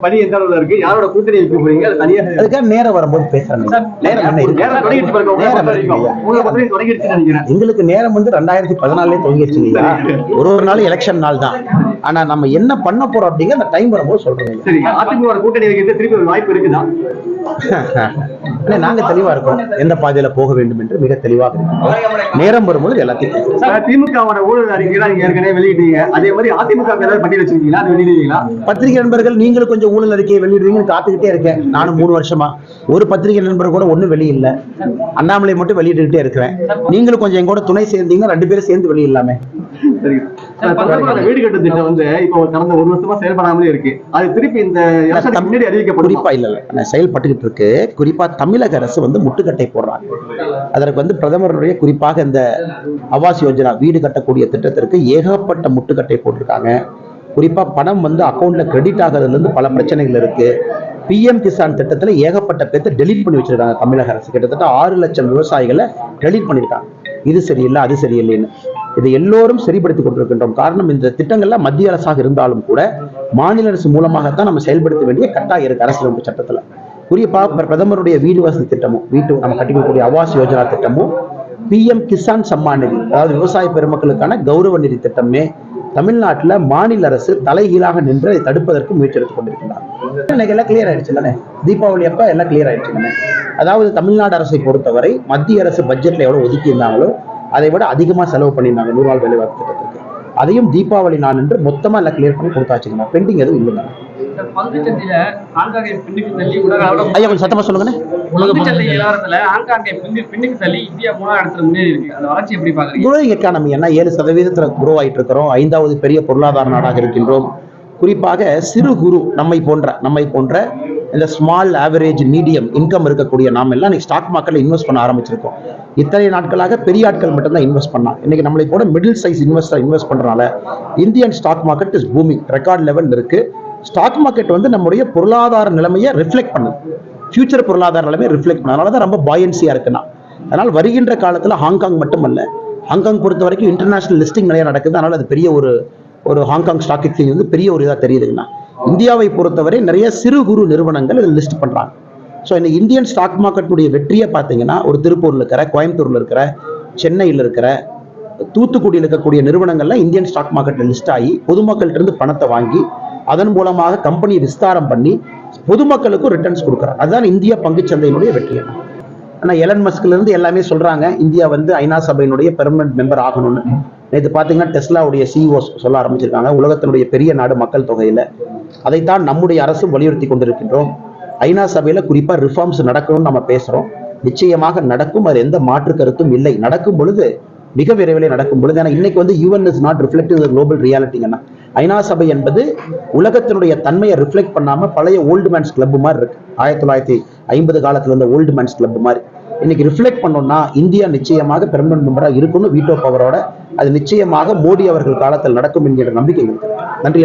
பணி எந்த அளவுல இருக்கு, யாரோட கூட்டணி வைக்க போறீங்க, அது தனியா அதுக்காக நேரம் வரும்போது பேசுறாங்க. எங்களுக்கு நேரம் வந்து 2014 துவங்கிடுச்சு இல்லையா, ஒரு நாள் எலெக்ஷன் நாள் தான். ஆனா நம்ம என்ன பண்ண போறோம் அப்படிங்கிற அந்த டைம் வரும்போது சொல்றோம். சரி, அதிமுக கூட்டணி வைக்கிறது திருப்பி ஒரு வாய்ப்பு இருக்குதா? நாங்க தெளிவா இருக்கோம், எந்த பாதையில போக வேண்டும் என்று மிக தெளிவாக இருக்கோம். நேரம் வரும்போது எல்லாத்தையும் திமுகவோட ஊழல் அறிக்கைலாம் நீங்க ஏற்கனவே வெளியிட்டீங்க, அதே மாதிரி அதிமுக ஏதாவது பட்டியல் வச்சிருக்கீங்களா, அது வெளியிடுவீங்களா? பத்திரிகை நண்பர்கள் நீங்களும் கொஞ்சம் ஊழல் அறிக்கையை வெளியிடுவீங்கன்னு காத்துக்கிட்டே இருக்கேன். நானும் 3 வருஷமா ஒரு பத்திரிகை நண்பர் கூட ஒண்ணும் வெளியில்ல, அண்ணாமலை மட்டும் வெளியிட்டுக்கிட்டே இருக்கிறேன். நீங்களும் கொஞ்சம் எங்கூட துணை சேர்ந்தீங்கன்னா 2 பேரும் சேர்ந்து வெளியிடலாமே. வீடு கட்டும் திட்டம் வந்து இப்போ கடந்த 1 வருஷமா செயல்படாமலே இருக்கு, அது திருப்பி இந்த முன்னாடி அறிவிக்கப்படும். குறிப்பா இல்ல செயல்பட்டுக்கிட்டு இருக்கு. குறிப்பா தமிழக அரசு வந்து முட்டுக்கட்டை போடுறாங்க. அதற்கு வந்து பிரதமருடைய குறிப்பாக இந்த ஆவாஸ் யோஜனா வீடு கட்டக்கூடிய திட்டத்திற்கு ஏகப்பட்ட முட்டுக்கட்டை போட்டிருக்காங்க. குறிப்பா பணம் வந்து அக்கௌண்ட்ல கிரெடிட் ஆகிறதுல இருந்து பல பிரச்சனைகள் இருக்கு. PM கிசான் திட்டத்துல ஏகப்பட்ட பேர்த்த டெலீட் பண்ணி வச்சிருக்காங்க தமிழக அரசு. கிட்டத்தட்ட 6 லட்சம் விவசாயிகளை டெலீட் பண்ணிருக்காங்க. இது சரியில்லை, அது சரியில்லைன்னு. இதை எல்லோரும் சரிப்படுத்திக் கொண்டிருக்கின்றோம். காரணம், இந்த திட்டங்கள்ல மத்திய அரசாக இருந்தாலும் கூட மாநில அரசு மூலமாகத்தான் நம்ம செயல்படுத்த வேண்டிய கட்டாயம் இருக்கு அரசியலமைப்பு சட்டத்துல. குறிப்பா பிரதமருடைய வீடு வசதி திட்டமும் நம்ம கட்டிக்கக்கூடிய ஆவாஸ் யோஜனா திட்டமும் PM கிசான் சம்மான் நிதி, அதாவது விவசாய பெருமக்களுக்கான கௌரவ நிதி திட்டமே தமிழ்நாட்டுல மாநில அரசு தலைகீழாக நின்று அதை தடுப்பதற்கு முயற்சி எடுத்துக் கொண்டிருக்கிறார். எல்லாம் கிளியர் ஆயிடுச்சு, தீபாவளி அப்ப எல்லாம் கிளியர் ஆயிடுச்சு. அதாவது தமிழ்நாடு அரசை பொறுத்தவரை மத்திய அரசு பட்ஜெட்ல எவ்வளவு ஒதுக்கி இருந்தாங்களோ அதை விட அதிகமா செலவு பண்ணியிருந்தாங்க 100 நாள் வேலைவாய்ப்பு திட்டத்திற்கு. அதையும் தீபாவளி நாள் என்று மொத்தமா எல்லாம் கிளியர் பண்ணி கொடுத்தாச்சுங்க. பெண்டிங் எதுவும் இல்லைங்க. ஐயா கொஞ்சம் சத்தமா சொல்லுங்க. எக்கானமி என்ன 7% குரோ ஆயிட்டு இருக்கிறோம். 5வது பெரிய பொருளாதார நாடாக இருக்கின்றோம். குறிப்பாக சிறு குறு நம்மை போன்ற இந்த ஸ்மால் ஆவரேஜ் மீடியம் இன்கம் இருக்கக்கூடிய நாம் எல்லாம் ஸ்டாக் மார்க்கெட்ல இன்வெஸ்ட் பண்ண ஆரம்பிச்சிருக்கோம். இத்தனை நாட்களாக பெரிய ஆட்கள் மட்டும்தான் இன்வெஸ்ட் பண்ணாங்க. இன்னைக்கு நம்மளை கூட மிடில் சைஸ் இன்வெஸ்டர் இன்வெஸ்ட் பண்றனால Indian stock market is booming, record level இருக்கு. ஸ்டாக் மார்க்கெட் வந்து நம்முடைய பொருளாதார நிலைமையை ரிஃப்ளெக்ட் பண்ணுது, ஃபியூச்சர் பொருளாதார நிலைமையை ரிஃப்ளெக்ட் பண்ணு. அதனாலதான் ரொம்ப பாயன்சியா இருக்குன்னா. அதனால் வருகின்ற காலத்துல ஹாங்காங் மட்டுமல்ல, ஹாங்காங் பொறுத்த வரைக்கும் இன்டர்நேஷனல் லிஸ்டிங் நிறைய நடக்குது. அதனால அது பெரிய ஒரு ஹாங்காங் ஸ்டாக் எக்ஸ்சேஞ்ச் வந்து பெரிய ஒரு இதா தெரியுதுங்கன்னா. இந்தியாவை பொறுத்தவரை நிறைய சிறு குறு நிறுவனங்கள் இதில் லிஸ்ட் பண்றாங்க. ஸோ இந்த இந்தியன் ஸ்டாக் மார்க்கெட்டுடைய வெற்றியை பார்த்தீங்கன்னா ஒரு திருப்பூர்ல இருக்கிற, கோயம்புத்தூர்ல இருக்கிற, சென்னையில் இருக்கிற, தூத்துக்குடியில் இருக்கக்கூடிய நிறுவனங்கள்லாம் இந்தியன் ஸ்டாக் மார்க்கெட்ல லிஸ்ட் ஆகி பொதுமக்கள்கிட்ட இருந்து பணத்தை வாங்கி அதன் மூலமாக கம்பெனியை விஸ்தாரம் பண்ணி பொதுமக்களுக்கும் ரிட்டர்ன்ஸ் கொடுக்குறாங்க. அதுதான் இந்திய பங்குச்சந்தையினுடைய வெற்றி. ஆனா எலன் மஸ்க்ல இருந்து எல்லாமே சொல்றாங்க இந்தியா வந்து ஐநா சபையினுடைய பெர்மனன்ட் மெம்பர் ஆகணும்னு. நேற்று பார்த்தீங்கன்னா டெஸ்லாவுடைய CEO சொல்ல ஆரம்பிச்சிருக்காங்க, உலகத்தினுடைய பெரிய நாடு மக்கள் தொகையில. அதைத்தான் நம்முடைய அரசு வலியுறுத்தி கொண்டிருக்கின்றோம். ஐநா சபையில குறிப்பா ரிஃபார்ம்ஸ் நடக்கணும்னு நம்ம பேசுறோம். நிச்சயமாக நடக்கும், அது எந்த மாற்று கருத்தும் இல்லை. நடக்கும் பொழுது மிக விரைவில் நடக்கும் பொழுது, ஏன்னா இன்னைக்கு வந்து UN is not reflecting the global reality. ஐநா சபை என்பது உலகத்தினுடைய தன்மையை ரிஃப்ளெக்ட் பண்ணாம பழைய ஓல்டு மேன்ஸ் கிளப் மாதிரி இருக்கு. 1950 காலத்துல இருந்த ஓல்டு மேன்ஸ் கிளப் மாதிரி இன்னைக்கு ரிஃப்ளெக்ட் பண்ணோம்னா இந்தியா நிச்சயமாக பெர்மனன்ட் மெம்பரா இருக்கணும் வீட்டோ பவரோட. அது நிச்சயமாக மோடி அவர்கள் காலத்தில் நடக்கும் என்கிற நம்பிக்கை இருக்கு. நன்றி.